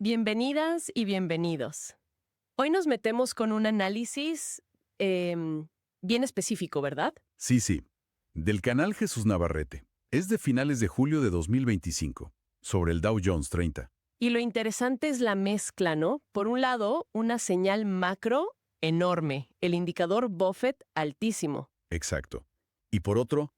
Bienvenidas y bienvenidos. Hoy nos metemos con un análisis bien específico, ¿verdad? Sí, sí. Del canal Jesús Navarrete. Es de finales de julio de 2025, sobre el Dow Jones 30. Y lo interesante es la mezcla, ¿no? Por un lado, una señal macro enorme, el indicador Buffett altísimo. Exacto. Y por otro,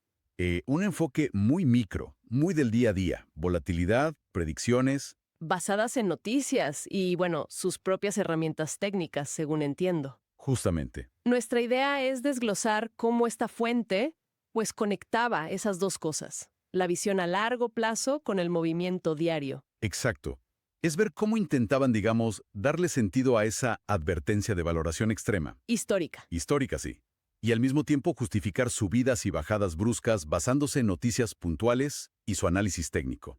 un enfoque muy micro, muy del día a día. Volatilidad, predicciones. Basadas en noticias y, bueno, sus propias herramientas técnicas, según entiendo. Justamente. Nuestra idea es desglosar cómo esta fuente, pues, conectaba esas dos cosas, la visión a largo plazo con el movimiento diario. Exacto. Es ver cómo intentaban, digamos, darle sentido a esa advertencia de valoración extrema. Histórica. Histórica, sí. Y al mismo tiempo justificar subidas y bajadas bruscas basándose en noticias puntuales y su análisis técnico.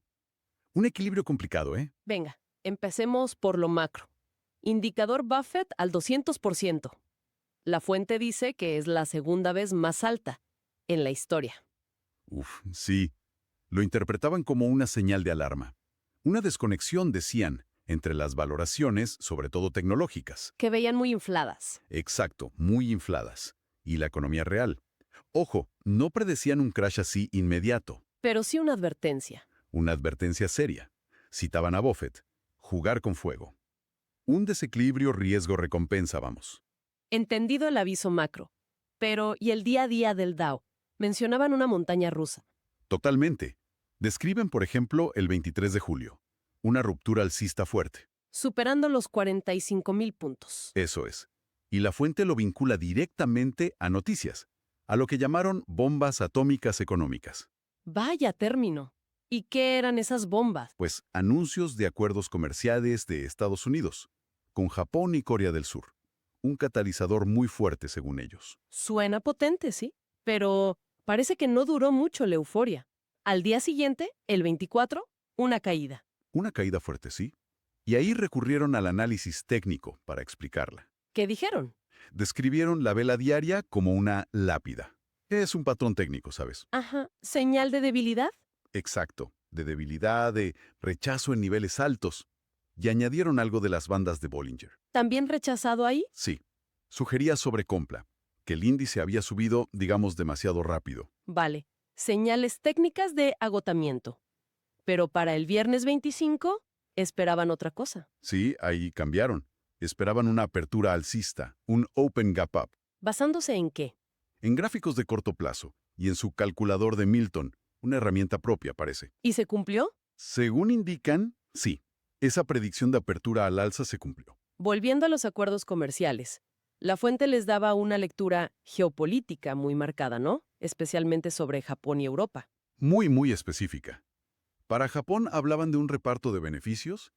Un equilibrio complicado, ¿eh? Venga, empecemos por lo macro. Indicador Buffett al 200%. La fuente dice que es la segunda vez más alta en la historia. Uf, sí. Lo interpretaban como una señal de alarma. Una desconexión, decían, entre las valoraciones, sobre todo tecnológicas. Que veían muy infladas. Exacto, muy infladas. Y la economía real. Ojo, no predecían un crash así inmediato. Pero sí una advertencia. Una advertencia seria. Citaban a Buffett. Jugar con fuego. Un desequilibrio riesgo-recompensa, vamos. Entendido el aviso macro. Pero, ¿y el día a día del Dow? Mencionaban una montaña rusa. Totalmente. Describen, por ejemplo, el 23 de julio. Una ruptura alcista fuerte. Superando los 45,000 puntos. Eso es. Y la fuente lo vincula directamente a noticias, a lo que llamaron bombas atómicas económicas. Vaya término. ¿Y qué eran esas bombas? Pues anuncios de acuerdos comerciales de Estados Unidos, con Japón y Corea del Sur. Un catalizador muy fuerte, según ellos. Suena potente, sí. Pero parece que no duró mucho la euforia. Al día siguiente, el 24, una caída. Una caída fuerte, sí. Y ahí recurrieron al análisis técnico para explicarla. ¿Qué dijeron? Describieron la vela diaria como una lápida. Es un patrón técnico, ¿sabes? Ajá. ¿Señal de debilidad? Exacto, de debilidad, de rechazo en niveles altos. Y añadieron algo de las bandas de Bollinger. ¿También rechazado ahí? Sí, sugería sobrecompra, que el índice había subido, digamos, demasiado rápido. Vale. Señales técnicas de agotamiento. Pero para el viernes 25, esperaban otra cosa. Sí, ahí cambiaron. Esperaban una apertura alcista, un open gap up. ¿Basándose en qué? En gráficos de corto plazo y en su calculador de Milton, una herramienta propia, parece. ¿Y se cumplió? Según indican, sí. Esa predicción de apertura al alza se cumplió. Volviendo a los acuerdos comerciales, la fuente les daba una lectura geopolítica muy marcada, ¿no? Especialmente sobre Japón y Europa. Muy, muy específica. Para Japón hablaban de un reparto de beneficios,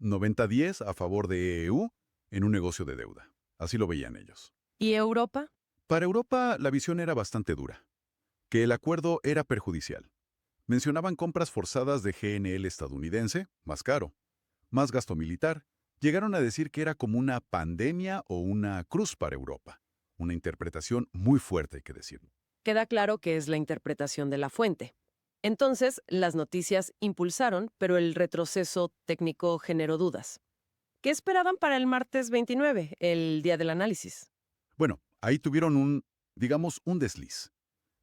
90-10 a favor de EU en un negocio de deuda. Así lo veían ellos. ¿Y Europa? Para Europa la visión era bastante dura, que el acuerdo era perjudicial. Mencionaban compras forzadas de GNL estadounidense, más caro, más gasto militar. Llegaron a decir que era como una pandemia o una cruz para Europa. Una interpretación muy fuerte, hay que decirlo. Queda claro que es la interpretación de la fuente. Entonces, las noticias impulsaron, pero el retroceso técnico generó dudas. ¿Qué esperaban para el martes 29, el día del análisis? Bueno, ahí tuvieron digamos, un desliz.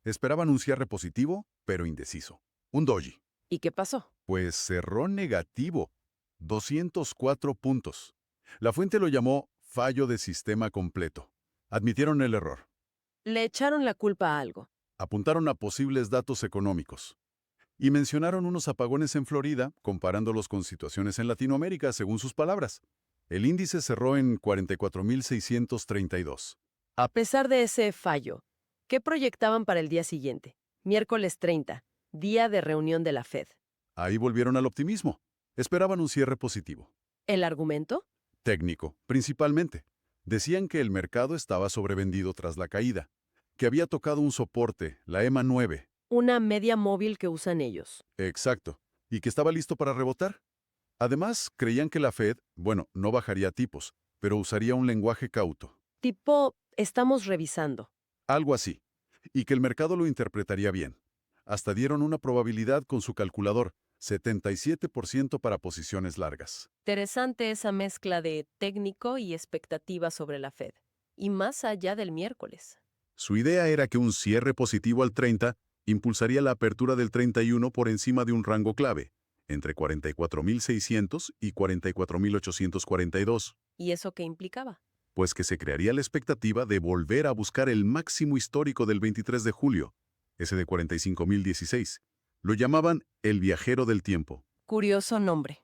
Esperaban un cierre positivo, pero indeciso. Un doji. ¿Y qué pasó? Pues cerró negativo. 204 puntos. La fuente lo llamó fallo de sistema completo. Admitieron el error. Le echaron la culpa a algo. Apuntaron a posibles datos económicos. Y mencionaron unos apagones en Florida, comparándolos con situaciones en Latinoamérica, según sus palabras. El índice cerró en 44.632. A pesar de ese fallo, ¿qué proyectaban para el día siguiente? Miércoles 30, día de reunión de la Fed. Ahí volvieron al optimismo. Esperaban un cierre positivo. ¿El argumento? Técnico, principalmente. Decían que el mercado estaba sobrevendido tras la caída, que había tocado un soporte, la EMA 9. Una media móvil que usan ellos. Exacto. Y que estaba listo para rebotar. Además, creían que la Fed, bueno, no bajaría tipos, pero usaría un lenguaje cauto. Tipo, estamos revisando. Algo así. Y que el mercado lo interpretaría bien. Hasta dieron una probabilidad con su calculador, 77% para posiciones largas. Interesante esa mezcla de técnico y expectativa sobre la Fed. Y más allá del miércoles. Su idea era que un cierre positivo al 30 impulsaría la apertura del 31 por encima de un rango clave, entre 44.600 y 44.842, ¿Y eso qué implicaba? pues que se crearía la expectativa de volver a buscar el máximo histórico del 23 de julio, ese de 45.016. Lo llamaban el viajero del tiempo. Curioso nombre.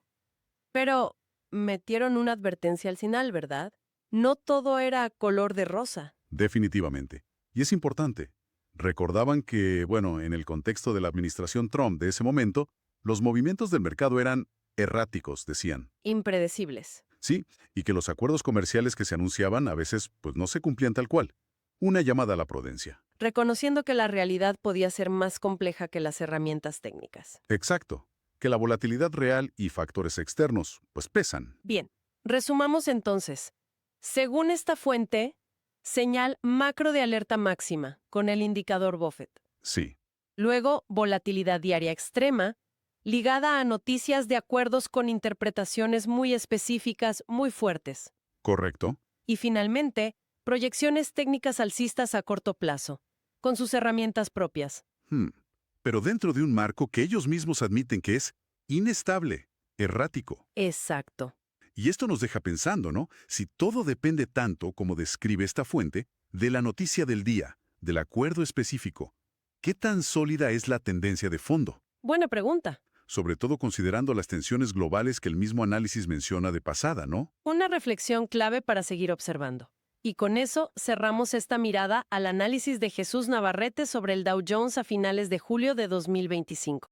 Pero metieron una advertencia al final, ¿verdad? No todo era color de rosa. Definitivamente. Y es importante. Recordaban que, bueno, en el contexto de la administración Trump de ese momento, los movimientos del mercado eran erráticos, decían. Impredecibles. Sí, y que los acuerdos comerciales que se anunciaban a veces pues no se cumplían tal cual. Una llamada a la prudencia. Reconociendo que la realidad podía ser más compleja que las herramientas técnicas. Exacto. Que la volatilidad real y factores externos pues pesan. Bien, resumamos entonces. Según esta fuente, señal macro de alerta máxima con el indicador Buffett. Sí, Luego, volatilidad diaria extrema, ligada a noticias de acuerdos con interpretaciones muy específicas, muy fuertes. correcto. Y finalmente, proyecciones técnicas alcistas a corto plazo, con sus herramientas propias. Pero dentro de un marco que ellos mismos admiten que es inestable, errático. Exacto. Y esto nos deja pensando, ¿no? Si todo depende tanto, como describe esta fuente, de la noticia del día, del acuerdo específico, ¿qué tan sólida es la tendencia de fondo? Buena pregunta. Sobre todo considerando las tensiones globales que el mismo análisis menciona de pasada, ¿no? Una reflexión clave para seguir observando. Y con eso cerramos esta mirada al análisis de Jesús Navarrete sobre el Dow Jones a finales de julio de 2025.